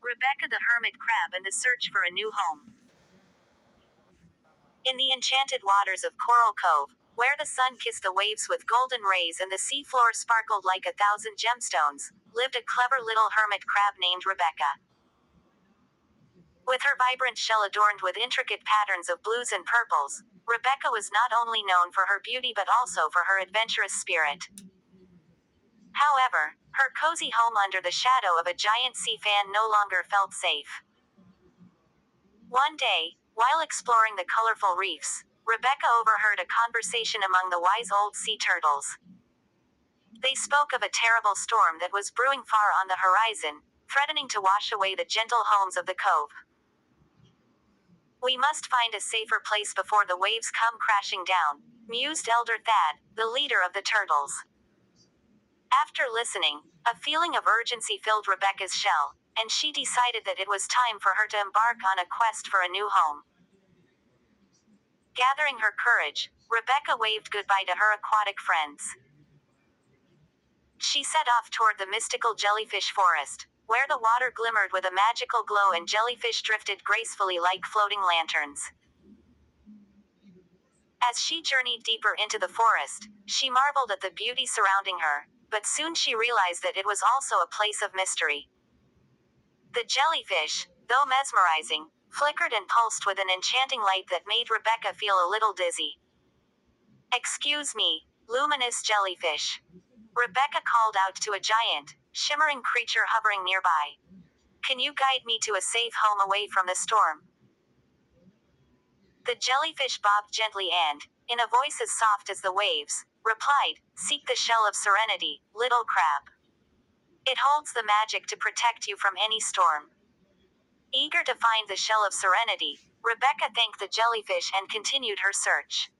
Rebecca the Hermit Crab and the Search for a New Home. In the enchanted waters of Coral Cove, where the sun kissed the waves with golden rays and the seafloor sparkled like 1,000 gemstones, lived a clever little hermit crab named Rebecca. With her vibrant shell adorned with intricate patterns of blues and purples, Rebecca was not only known for her beauty but also for her adventurous spirit. However, her cozy home under the shadow of a giant sea fan no longer felt safe. One day, while exploring the colorful reefs, Rebecca overheard a conversation among the wise old sea turtles. They spoke of a terrible storm that was brewing far on the horizon, threatening to wash away the gentle homes of the cove. "We must find a safer place before the waves come crashing down," mused Elder Thad, the leader of the turtles. After listening, a feeling of urgency filled Rebecca's shell, and she decided that it was time for her to embark on a quest for a new home. Gathering her courage, Rebecca waved goodbye to her aquatic friends. She set off toward the mystical jellyfish forest, where the water glimmered with a magical glow and jellyfish drifted gracefully like floating lanterns. As she journeyed deeper into the forest, she marveled at the beauty surrounding her, but soon she realized that it was also a place of mystery. The jellyfish, though mesmerizing, flickered and pulsed with an enchanting light that made Rebecca feel a little dizzy. "Excuse me, luminous jellyfish," Rebecca called out to a giant, shimmering creature hovering nearby. "Can you guide me to a safe home away from the storm?" The jellyfish bobbed gently and, in a voice as soft as the waves, replied, "Seek the shell of serenity, little crab. It holds the magic to protect you from any storm." Eager to find the shell of serenity, Rebecca thanked the jellyfish and continued her search.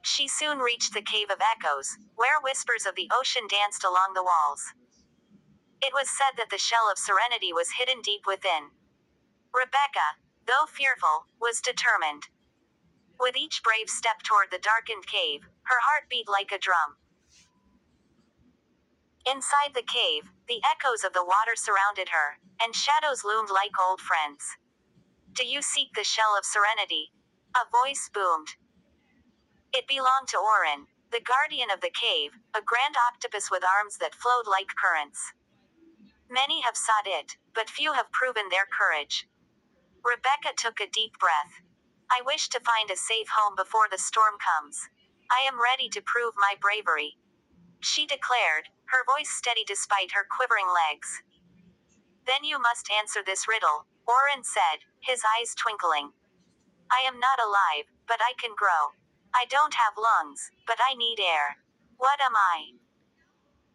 She soon reached the Cave of Echoes, where whispers of the ocean danced along the walls. It was said that the shell of serenity was hidden deep within. Rebecca, though fearful, was determined. With each brave step toward the darkened cave, her heart beat like a drum. Inside the cave, the echoes of the water surrounded her, and shadows loomed like old friends. "Do you seek the shell of serenity?" a voice boomed. It belonged to Orin, the guardian of the cave, a grand octopus with arms that flowed like currents. "Many have sought it, but few have proven their courage." Rebecca took a deep breath. "I wish to find a safe home before the storm comes. I am ready to prove my bravery," she declared, her voice steady despite her quivering legs. "Then you must answer this riddle," Orin said, his eyes twinkling. "I am not alive, but I can grow. I don't have lungs, but I need air. What am I?"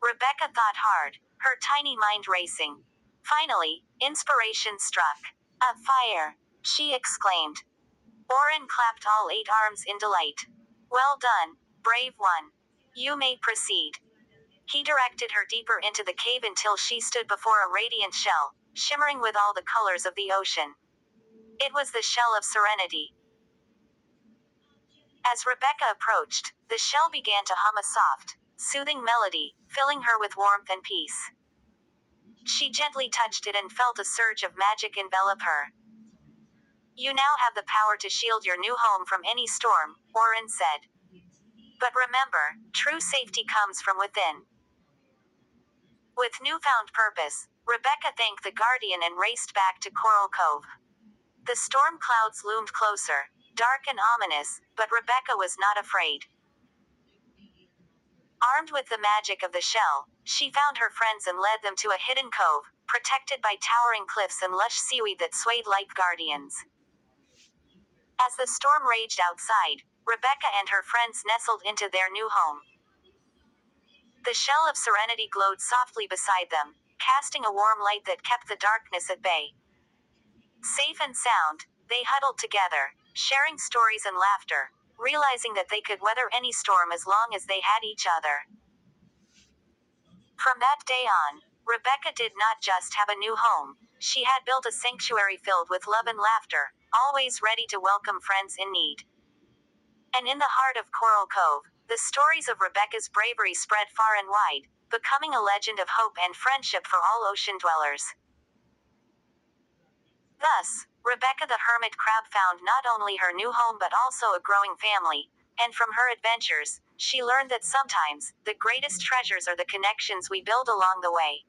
Rebecca thought hard, her tiny mind racing. Finally, inspiration struck. "A fire!" she exclaimed. Orin clapped all 8 arms in delight. "Well done, brave one. You may proceed." He directed her deeper into the cave until she stood before a radiant shell, shimmering with all the colors of the ocean. It was the shell of serenity. As Rebecca approached, the shell began to hum a soft, soothing melody, filling her with warmth and peace. She gently touched it and felt a surge of magic envelop her. "You now have the power to shield your new home from any storm," Orin said. "But remember, true safety comes from within." With newfound purpose, Rebecca thanked the guardian and raced back to Coral Cove. The storm clouds loomed closer, dark and ominous, but Rebecca was not afraid. Armed with the magic of the shell, she found her friends and led them to a hidden cove, protected by towering cliffs and lush seaweed that swayed like guardians. As the storm raged outside, Rebecca and her friends nestled into their new home. The shell of serenity glowed softly beside them, casting a warm light that kept the darkness at bay. Safe and sound, they huddled together, sharing stories and laughter, realizing that they could weather any storm as long as they had each other. From that day on, Rebecca did not just have a new home, she had built a sanctuary filled with love and laughter, always ready to welcome friends in need. And in the heart of Coral Cove, the stories of Rebecca's bravery spread far and wide, becoming a legend of hope and friendship for all ocean dwellers. Thus, Rebecca the hermit crab found not only her new home but also a growing family, and from her adventures, she learned that sometimes, the greatest treasures are the connections we build along the way.